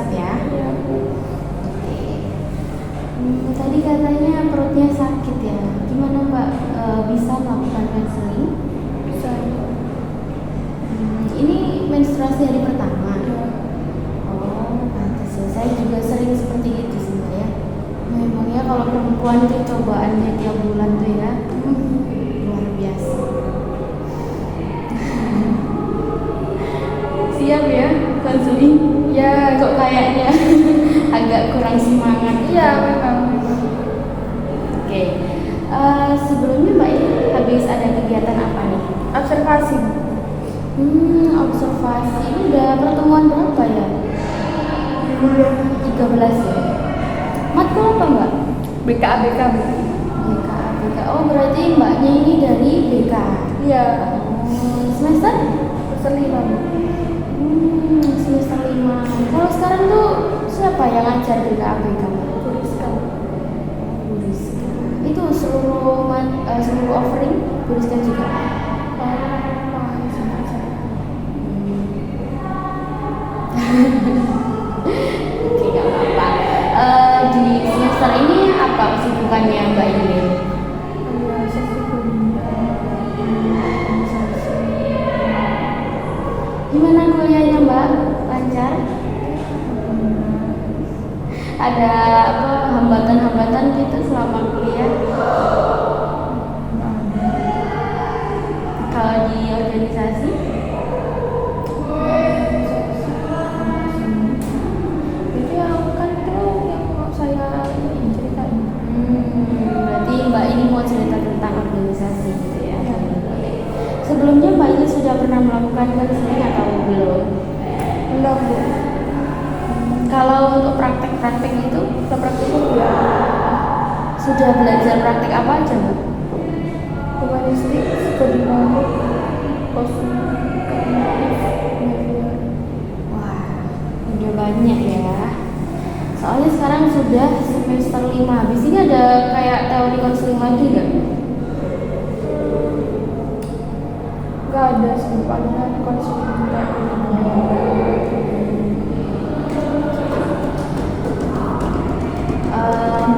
sehat ya. Iya. Oke. Tadi katanya perutnya sakit ya. Gimana Mbak bisa melakukan konseling? Bisa. Ini menstruasi hari pertama. Iya. Oh, pantas ya. Saya juga sering seperti itu sih Mbak ya. Memangnya kalau perempuan itu cobaannya tiap bulan tuh ya, luar biasa. Siap ya konseling? Ya, Kok kayaknya agak kurang semangat? iya memang. Oke. Sebelumnya Mbak ini habis ada kegiatan apa nih? Observasi. Observasi. Ini udah pertemuan berapa ya? 13 ya. Matkul apa Mbak? BKA. BK. Oh berarti Mbaknya ini dari BK. Iya. Semester? Semester 5. Semester 5. Kalau sekarang tuh siapa yang ngajar BK? Tuliskan. Itu seluruh offering tuliskan juga. Oke, nggak apa-apa. Di semester ini apa kesibukannya Mbak ini? Gimana kuliahnya Mbak? Lancar? Ada apa hambatan-hambatan gitu selama kuliah? Kalau di organisasi? Jadi aku kan itu yang mau saya ini ceritain. Berarti Mbak ini mau cerita tentang organisasi gitu ya? Sebelumnya Mbak ini sudah pernah melakukan konseling atau belum? Belum, Bu. Kalau untuk praktek-praktek itu, Praktik ya. sudah belajar praktek apa aja Mbak? Humanistik, studi banding, kognitif, behavior. Wah, udah banyak ya. Soalnya sekarang sudah semester 5. Habis ini ada kayak teori konseling lagi nggak? Gak ada sih, palingan konseling kita.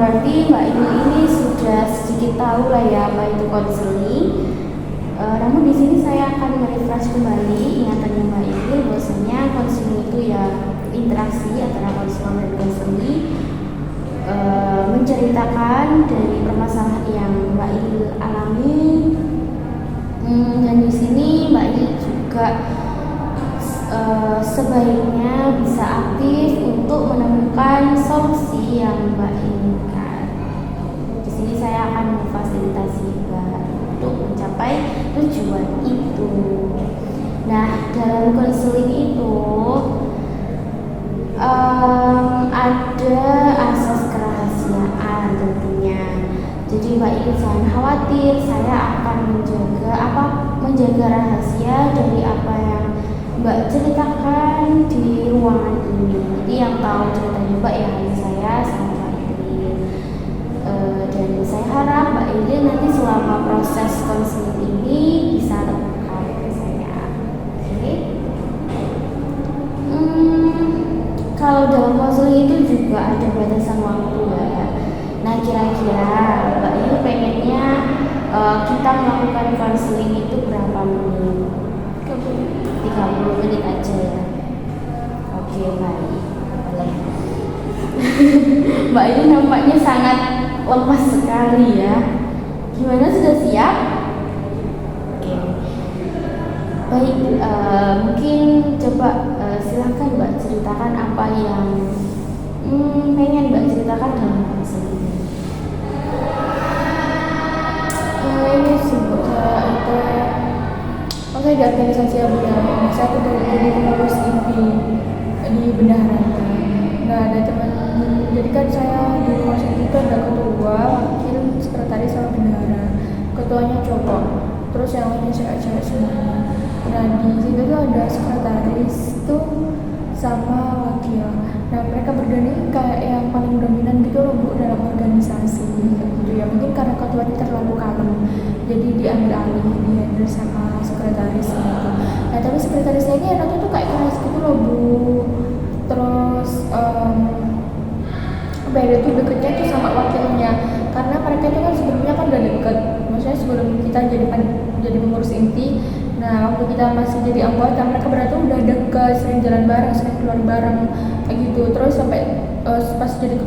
Berarti Mbak ini sudah sedikit tahu lah ya apa itu konseling. Namun di sini saya akan merefresh kembali ingatannya Mbak ini bahwasanya konseling itu ya interaksi antara konselor dan konseli, menceritakan dari permasalahan yang Mbak ini alami. Dan di sini Mbak ini juga sebaiknya bisa aktif untuk menemukan solusi yang Mbak inginkan. Di sini saya akan memfasilitasi Mbak untuk mencapai tujuan itu. Nah, dalam konseling itu ada asas kerahasiaan tentunya. Jadi Mbak ini jangan khawatir, saya akan menjaga rahasia dari apa yang Mbak ceritakan di ruangan ini. Jadi yang tahu ceritanya Mbak ya hanya saya sama Mbak Ilin. Dan saya harap Mbak Ilin nanti selama proses konseling ini bisa terbuka ke saya. Oke? Kalau dalam konseling itu juga ada batasan waktu ya. Nah kira-kira Mbak Ilin pengennya kita melakukan konseling itu berapa menit? 30 menit aja ya. Oke, baik. Boleh. Mbak ini nampaknya sangat lemas sekali ya. Gimana, sudah siap? Oke. Baik, mungkin coba silahkan Mbak ceritakan apa yang pengen Mbak ceritakan dalam konseling. Ini sibuk saya itu. Saya di organisasi Abuya. Saya tuh jadi pengurus IPI di Bendahara. Nggak ada teman. Jadi kan saya di organisasi itu ada ketua, wakil, sekretaris sama bendahara. Ketuanya cowok, terus yang lainnya cewek-cewek semuanya. Nah di situ tuh ada sekretaris tuh sama wakil. Nah mereka berdua ini kayak yang paling dominan gitu loh Bu dalam organisasi gitu ya. Mungkin karena ketuanya terlalu kalem, jadi diambil alih, dihandle sama sekretaris gitu. Nah tapi sekretarisnya ini anaknya tuh kayak keras gitu loh Bu. Terus beda tuh deketnya tuh sama wakilnya, karena mereka itu kan sebelumnya kan udah deket, maksudnya sebelum kita jadi pengurus inti. Nah waktu kita masih jadi anggota mereka berarti udah deket, sering jalan bareng, sering keluar bareng kayak gitu. Terus sampai pas jadi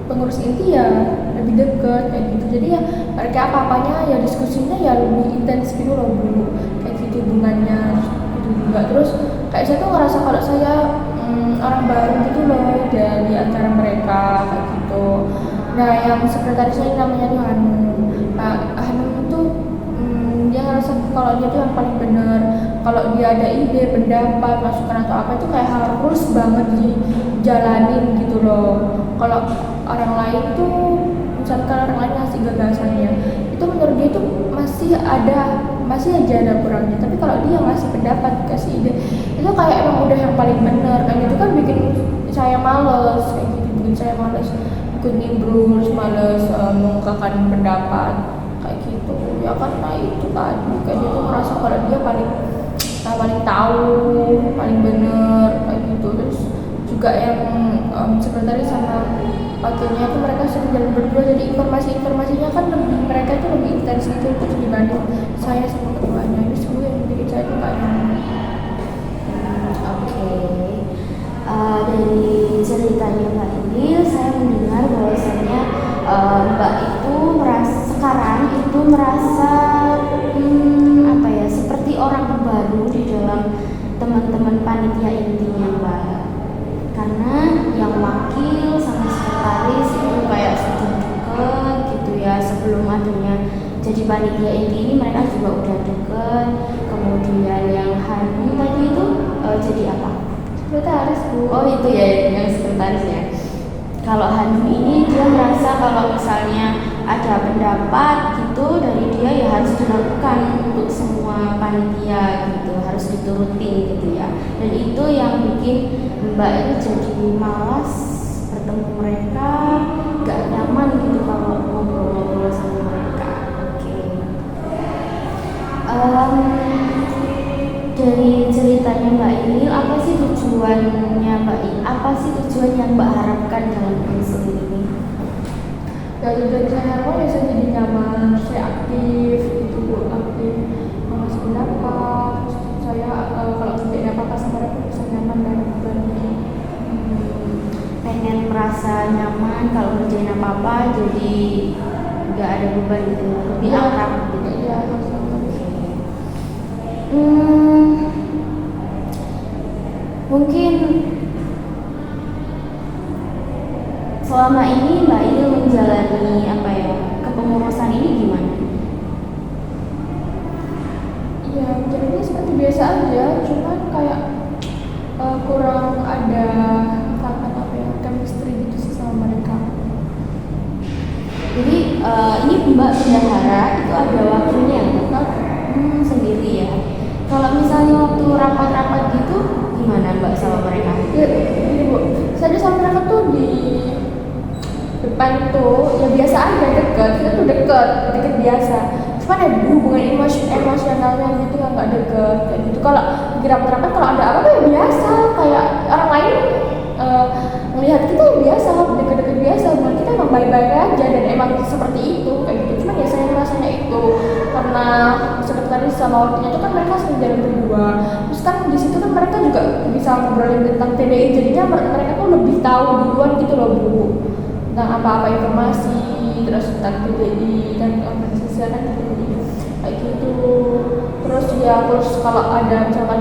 pengurus inti ya lebih deket kayak gitu. Jadi ya mereka apa-apanya ya diskusinya ya lebih intens gitu loh Bu, kayak gitu hubungannya gitu juga. Terus kayak saya tuh ngerasa kalau saya orang baru gitu loh di antara mereka kayak gitu. Nah yang sekretarisnya namanya tuh Hanum. Nah Hanum tuh dia ngerasa kalau dia tuh yang paling benar, kalau dia ada ide, pendapat, masukan atau apa itu kayak harus banget dijalanin gitu loh. Kalau orang lain tuh misalkan orang lain ngasih gagasannya itu menurut dia tuh masih aja ada kurangnya, tapi kalau dia ngasih pendapat, kasih ide itu kayak emang udah yang paling benar kayak gitu kan, bikin saya males kayak gitu, bikin saya males ikut nimbrung, males mengungkapkan pendapat kayak gitu ya, karena itu tadi kayak dia tuh merasa kalau dia paling tahu, paling bener kayak gitu. Terus juga yang sekretaris sama wakilnya itu mereka sering jalan berdua, jadi informasinya kan mereka itu lebih intens gitu terus dibanding saya sama ketuanya. Ini semua yang bikin saya tuh kayak Oke. Dari ceritanya Mbak Inil, saya mendengar bahwasannya Mbak itu sekarang itu merasa apa ya, seperti orang baru di dalam teman-teman panitia intinya Mbak, karena yang wakil sama sekretaris itu kayak sudah deket gitu ya, sebelum adanya jadi panitia inti ini mereka juga udah deket. Kemudian yang Hanum tadi itu jadi apa? Sekretaris Bu. Oh itu ya yang sekretaris ya. Kalau Hanum ini dia merasa kalau misalnya ada pendapat gitu dari dia ya harus dilakukan untuk semua panitia gitu, harus dituruti gitu ya. Dan itu yang bikin Mbak itu jadi malas bertemu mereka, gak nyaman gitu kalau ngobrol-ngobrol sama mereka. Oke. Dari ceritanya Mbak Inil, apa sih tujuannya Mbak Inil? Apa sih tujuan yang Mbak harapkan dalam unsur ini? ya tujuan saya harapkan bisa jadi nyaman, saya aktif gitu Bu, aktif mengasih pendapat. Terus saya kalau kerjain apa-apa sama mereka bisa nyaman dan beban. Pengen merasa nyaman kalau ngerjain apa-apa, jadi nggak ada beban gitu, lebih akrab gitu. Iya, mungkin selama ini Mbak Inil menjalani apa ya, kepengurusan ini gimana? Iya, jadinya seperti biasa aja, cuman kayak kurang ada apa ya, chemistry gitu sih sama mereka. Jadi ini Mbak bendahara itu ada wakilnya sendiri ya. Kalau misalnya waktu rapat-rapat gitu gimana Mbak sama mereka? Ya, ini Bu, saya sama mereka tuh di depan tuh ya biasa aja, deket, kita tuh deket biasa. Cuman ya hubungan emosionalnya gitu yang nggak deket kayak gitu. Kalau di rapat-rapat kalau ada apa-apa ya biasa, kayak orang lain melihat kita ya biasa, deket-deket biasa, hubungan kita emang baik-baik aja dan emang seperti itu kayak gitu. Cuman ya saya ngerasanya itu karena sekretaris sama wakilnya itu kan mereka sering jalan berdua, terus kan di situ kan mereka juga bisa ngobrolin tentang TDI, jadinya mereka tuh lebih tahu duluan gitu loh Bu, tentang apa-apa informasi, terus tentang TDI dan organisasi kan TDI kayak gitu. Terus ya terus kalau ada misalkan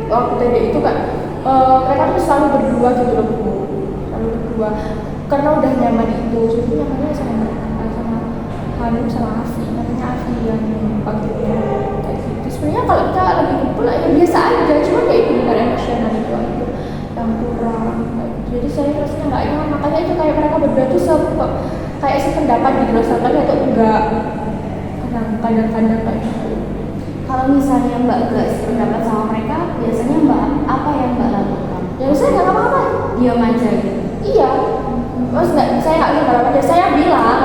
waktu TDI itu kan mereka tuh selalu berdua gitu loh Bu, selalu berdua karena udah nyaman itu, jadi nyamannya sama mereka, sama Hanum sama Afi, namanya Afi yang wakilnya kayak gitu. Sebenarnya kalau kita lagi kumpul ya biasa aja, cuma kayak itu benar emosional itu yang kurang kayak gitu. Jadi saya rasanya nggak nyaman, makanya itu kayak mereka berdua tuh kayak sependapat gitu loh, sampai atau enggak kadang-kadang kayak gitu. Kalau misalnya Mbak gak sependapat sama mereka, biasanya Mbak apa yang Mbak lakukan? Ya saya nggak apa-apa, Diam aja gitu. iya. Terus saya nggak apa-apa aja, saya bilang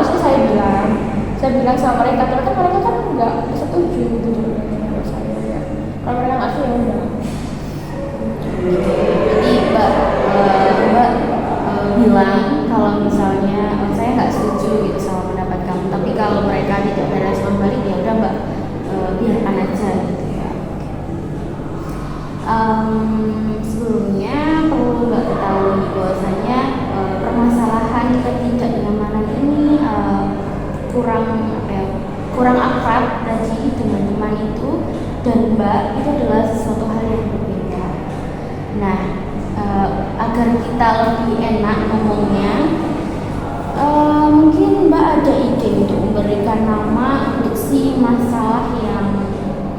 sama mereka, karena kan mereka kan nggak setuju gitu dengan saya ya. Kalau mereka nggak setuju ya udah. Jadi Mbak bilang kalau misalnya Mbak itu adalah sesuatu hal yang berbeda. Nah, agar kita lebih enak ngomongnya, mungkin Mbak ada ide untuk memberikan nama untuk si masalah yang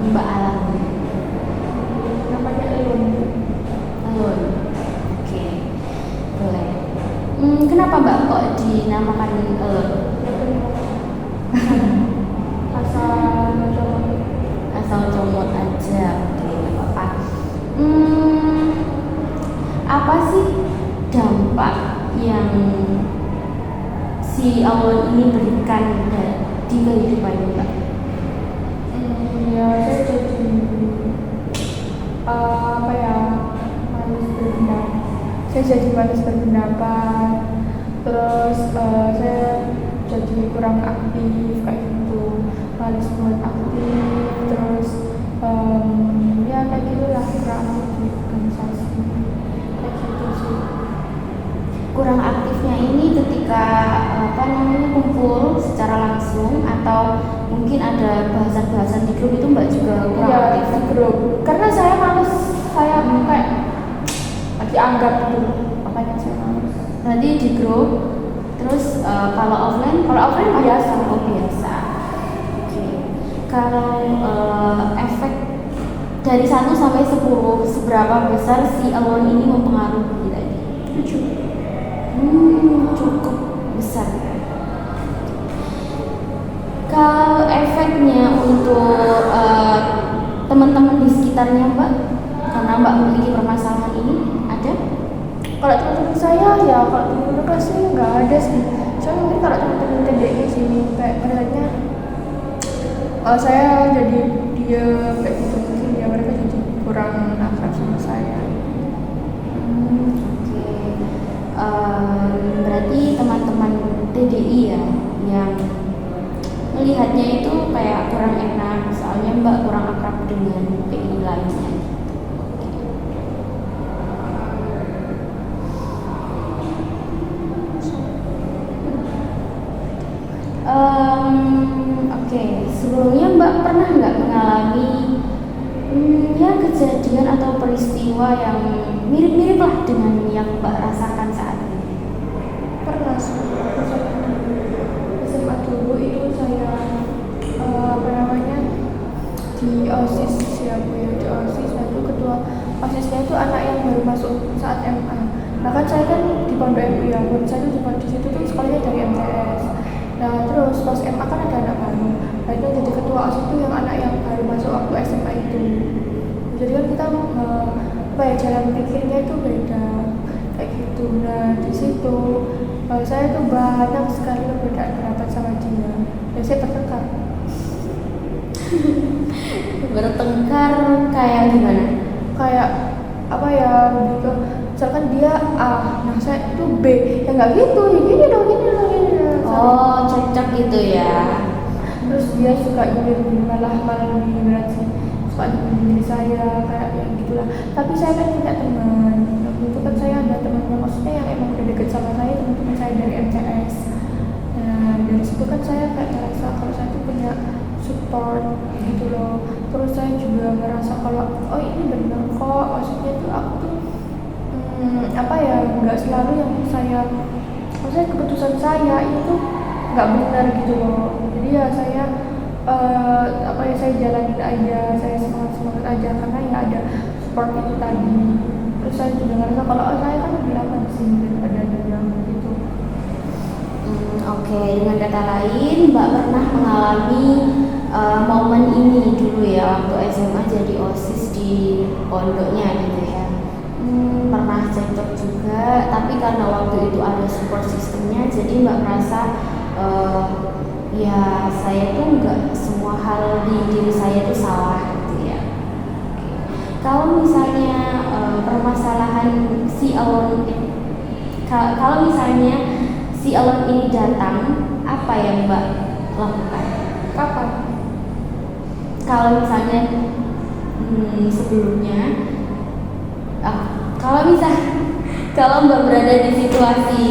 Mbak alami. Namanya Elun. Elun. Oke, boleh. Kenapa Mbak kok dinamakan Elun? Asal comot aja. Oke, nggak apa-apa. Apa sih dampak yang si Elun ini berikan di kehidupan Mbak? Ya saya jadi malas berpendapat. Saya jadi malas berpendapat. Terus saya jadi kurang aktif kayak gitu, malas buat aktif. Terus ya kayak gitulah, kurang aktif organisasi kayak gitu sih. Kurang aktifnya ini ketika kumpul secara langsung atau mungkin ada bahasan-bahasan di grup itu Mbak juga kurang aktif? Di grup, karena saya males, saya kayak dianggap gitu, makanya saya males. Berarti di grup, terus kalau offline biasa. Oh biasa. Oke. Kalau efek dari 1 sampai 10, seberapa besar si Elun ini mempengaruhi tadi? 7. Cukup besar. Kalau efeknya untuk teman-teman di sekitarnya Mbak, karena Mbak memiliki permasalahan ini, ada? Kalau teman-teman saya ya, kalau teman-teman kelasnya nggak ada sih. Soalnya mungkin kalau teman-teman TDI sih kayak melihatnya saya jadi diam kayak gitu, mungkin ya mereka jadi kurang akrab sama saya. Oke. Berarti teman-teman TDI ya yang melihatnya itu kayak kurang enak, soalnya Mbak kurang akrab dengan PI lainnya. Oke, sebelumnya Mbak pernah nggak mengalami kejadian atau peristiwa yang mirip-mirip lah dengan yang Mbak rasakan saat ini? Pernah sih, SMA dulu itu saya di OSIS ya Bu ya, di OSIS. Nah itu ketua OSISnya itu anak yang baru masuk saat MA. Nah kan saya kan di Pondok MI ya, saya itu di situ tuh sekolahnya dari MTS. Nah terus pas MA kan ada anak baru, nah itu jadi ketua OSIS itu yang anak yang baru masuk waktu SMA itu. Jadi kan kita jalan pikirnya itu beda kayak gitu. Nah di situ saya tuh banyak sekali perbedaan pendapat sama dia, dan saya bertengkar. Bertengkar kayak gimana? Kayak apa ya gitu, misalkan dia A, nah saya itu B, ya nggak gitu, ya gini dong. Oh, cocok gitu ya. Terus dia suka malah lebih berat sih, suka nyindir saya kayak yang gitulah. Tapi saya kan punya teman, waktu itu kan saya ada teman yang maksudnya yang emang udah deket sama saya, teman-teman saya dari MTS. Nah dari situ kan saya kayak ngerasa kalau saya tuh punya support gitu loh. Terus saya juga ngerasa kalau oh ini benar kok, maksudnya tuh aku tuh nggak selalu yang maksudnya keputusan saya itu nggak benar gitu loh. Jadi ya saya saya jalanin aja, saya semangat aja karena ya ada support itu tadi. Terus saya juga ngerasa kalau saya kan lebih lama di sini daripada dia gitu. Oke, dengan kata lain Mbak pernah mengalami momen ini dulu ya waktu SMA jadi OSIS di pondoknya gitu ya. Pernah cekcok juga, tapi karena waktu itu ada support sistemnya, jadi Mbak merasa ya saya tuh nggak semua hal di diri saya tuh salah gitu ya. Kalau misalnya permasalahan si Elun, kalau misalnya si Elun ini datang, apa yang Mbak lakukan? Kapan? Kalau misalnya sebelumnya, kalau Mbak berada di situasi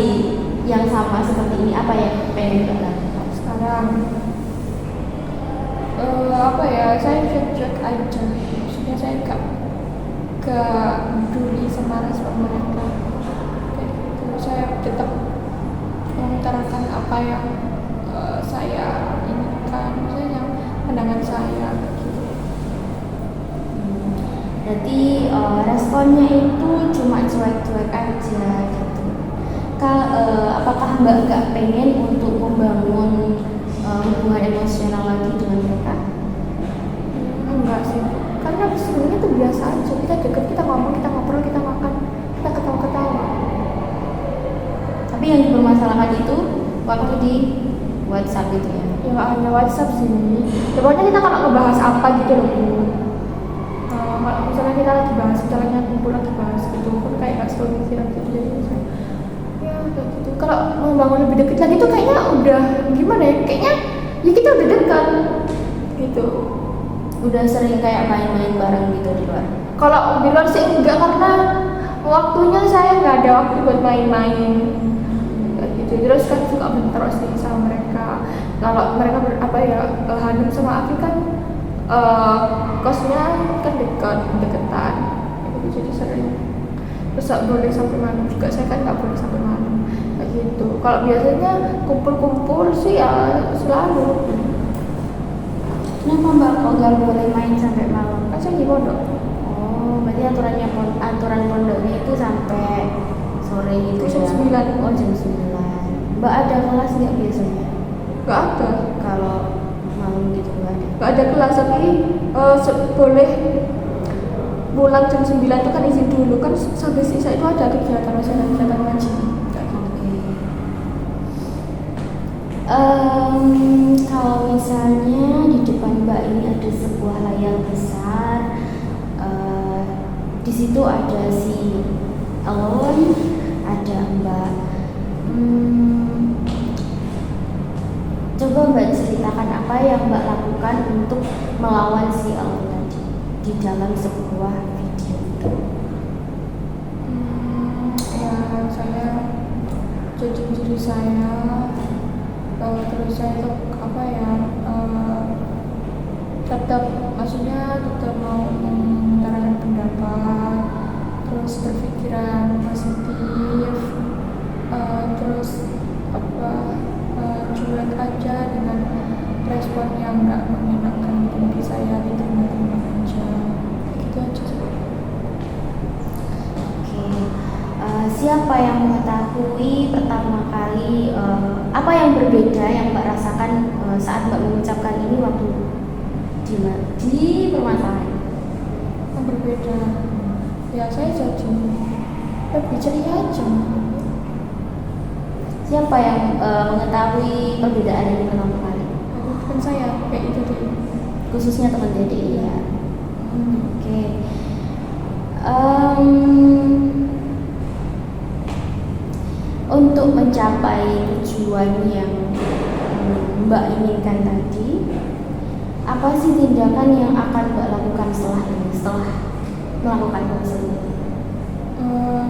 yang sama seperti ini, apa yang pengen Mbak lakukan? Sekarang apa ya, saya cuek aja, maksudnya saya gak peduli sama respon mereka kayak gitu. Saya tetap mengutarakan apa yang saya inginkan, maksudnya yang pandangan saya gitu. Berarti responnya itu cuma cuek-cuek aja gitu. Apakah Mbak nggak pengen untuk membangun hubungan emosional lagi dengan mereka? Enggak sih, karena sebenarnya itu biasa aja, kita deket, kita ngomong, kita ngobrol, kita makan, kita ketawa-ketawa. Tapi yang dipermasalahkan itu waktu di WhatsApp itu ya? Ya nggak hanya WhatsApp sih, ya, pokoknya kita kalau ngebahas apa gitu loh Bu. Kalau misalnya kita lagi bahas, misalnya kumpul lagi bahas gitu pun kayak gak selalu pikiran gitu, jadi misalnya ya kayak gitu. Kalau mau bangun lebih dekat lagi tuh kayaknya udah gimana ya, kayaknya ya kita udah dekat gitu. Udah sering kayak main-main bareng gitu di luar? Kalau di luar sih enggak, karena waktunya saya nggak ada waktu buat main-main kayak gitu. Terus kan suka bentrok sih sama mereka. Kalau mereka Hanum sama Afi kan kosnya kan deketan gitu, jadi sering. Terus gak boleh sampai malam juga, saya kan nggak boleh sampai malam kayak gitu. Kalau biasanya kumpul-kumpul sih ya selalu. Kenapa Mbak kok nggak boleh main sampai malam? Kan saya di pondok. Oh, berarti aturan pondoknya itu sampai sore gitu Jam ya? 9. Oh, jam 9. Mbak ada kelas nggak biasanya? Nggak ada. Kalau malam gitu nggak ada? Nggak ada kelas, tapi boleh pulang jam 9 itu kan izin dulu, kan sampai sisa itu ada kegiatan ngaji. Kalau misalnya di depan Mbak ini ada sebuah layar besar, di situ ada si Elon, ada Mbak. Coba Mbak ceritakan apa yang Mbak lakukan untuk melawan si Elon tadi di dalam sebuah video itu. Ya saya jadi diri saya. Terus saya tetap mau mengutarakan pendapat, terus berpikiran positif, terus cuek aja dengan respon yang nggak menyenangkan, jadi saya diterima aja, gitu aja sih. Siapa yang mengetahui pertama kali apa yang berbeda yang Mbak rasakan saat Mbak mengucapkan ini waktu di permasalahan? Yang berbeda, ya saya jadi lebih ceria aja. Siapa yang mengetahui perbedaan ini pertama kali? Bukan saya, kayak itu deh. Khususnya teman Dede ya. Oke. Untuk mencapai tujuan yang Mbak inginkan tadi, apa sih tindakan yang akan Mbak lakukan setelah melakukan konseling?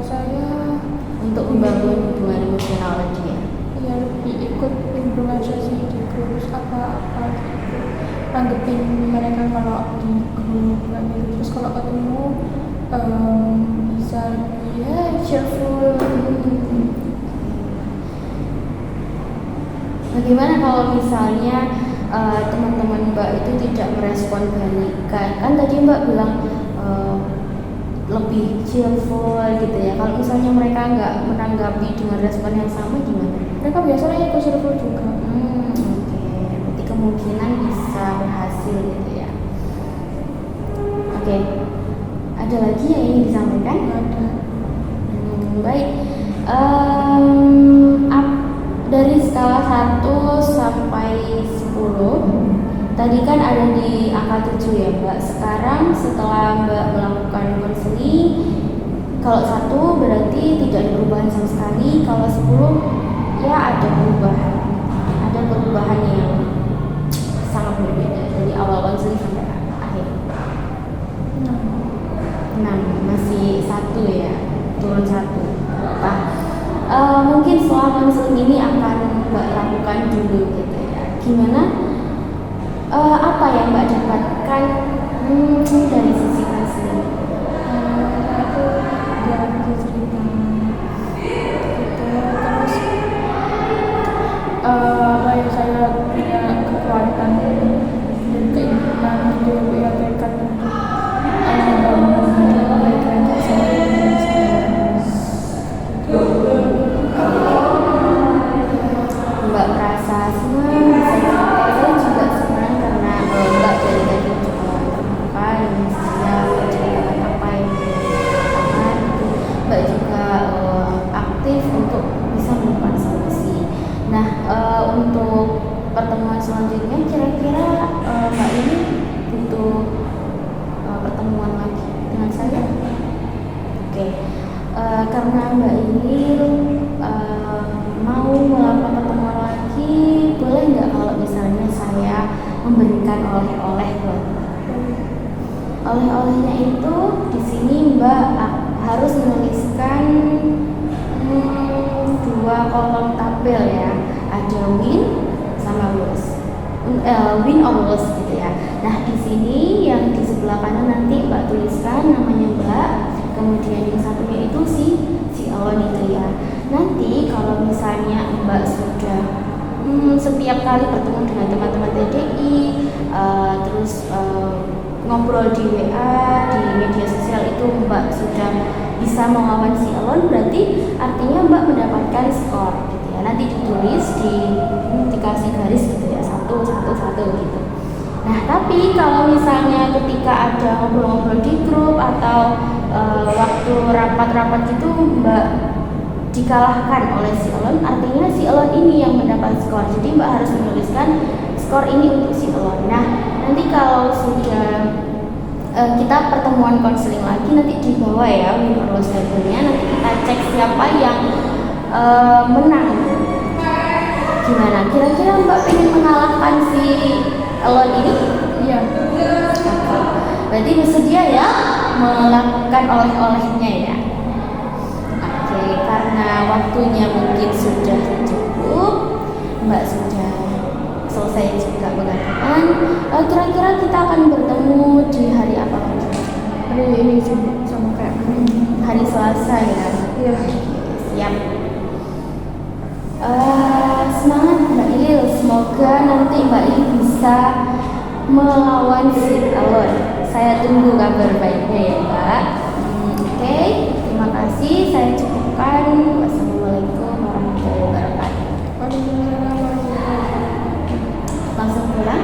Saya untuk membangun hubungan emosional tadi ya? Ya lebih ikut bimbingan aja sih di grup apa gitu, nanggepin mereka kalau di grup gitu. Terus kalau ketemu bisa ya cheerful. Bagaimana kalau misalnya teman-teman Mbak itu tidak merespon balik? Kan tadi Mbak bilang lebih cheerful gitu ya. Kalau misalnya mereka nggak menanggapi dengan respon yang sama gimana? Mereka biasanya ikut cheerful juga. Oke. Berarti kemungkinan bisa berhasil gitu ya. Oke. Ada lagi yang ingin disampaikan? Ada. Baik. Dari skala 1 sampai 10, tadi kan ada di angka 7 ya Mbak. Sekarang setelah Mbak melakukan konseling, kalau 1 berarti tidak ada perubahan sama sekali, kalau 10 ya ada perubahan. Ada perubahan yang sangat berbeda dari awal konseling sampai akhir. 6, masih 1 ya, turun 1. Mungkin setelah konseling ini akan Mbak lakukan dulu gitu ya. Gimana apa yang Mbak dapatkan dari sisi konseling? Aku berbagi cerita gitu, terus apa ya, saya punya kekuatan dan keinginan gitu ya Bu, ya tekad untuk membangun kebaikan sama teman saya. Mbak merasa senang bisa cerita. Saya juga senang karena Mbak dari tadi juga terbuka dengan saya menceritakan apa yang dirasakan gitu. Mbak juga aktif untuk bisa menemukan solusi. Nah, untuk pertemuan selanjutnya kira-kira Mbak ini butuh pertemuan lagi dengan saya? Oke. Karena Mbak ini mau melakukan pertemuan lagi, boleh nggak kalau misalnya saya memberikan oleh-oleh buat Mbak? Oleh-olehnya itu di sini Mbak harus menuliskan 2 kolom tabel ya, ada win sama lose, win or lose gitu ya. Nah di sini yang di sebelah kanan nanti Mbak tuliskan namanya Mbak, kemudian yang satunya itu si Elon itu ya. Nanti kalau misalnya Mbak sudah setiap kali bertemu dengan teman-teman TDI, terus ngobrol di WA, di media sosial itu Mbak sudah bisa melawan si Elon, berarti artinya Mbak mendapatkan skor gitu ya. Nanti ditulis dikasih garis gitu ya, 1, 1, 1 gitu. Nah tapi kalau misalnya ketika ada ngobrol-ngobrol di grup atau waktu rapat-rapat itu Mbak dikalahkan oleh si Elon, artinya si Elon ini yang mendapat skor. Jadi Mbak harus menuliskan skor ini untuk si Elon. Nah nanti kalau sudah kita pertemuan konseling lagi, nanti di bawah ya win or loss labelnya, nanti kita cek siapa yang menang. Gimana? Kira-kira Mbak pengen mengalahkan si Elon ini? Iya. Berarti bersedia ya melakukan oleh-olehnya ya. Oke, karena waktunya mungkin sudah cukup, Mbak sudah selesai juga mengatakan. Kira-kira kita akan bertemu di hari apa lagi? Hari ini sama kayak hari Selasa ya. Iya. Siap. Semangat Mbak Ilil, semoga nanti Mbak Ilil bisa melawan si Elon. Saya tunggu kabar baiknya ya Mbak. Oke, terima kasih. Saya cukupkan. Wassalamualaikum warahmatullahi wabarakatuh. Waalaikumsalam warahmatullahi wabarakatuh. Langsung pulang.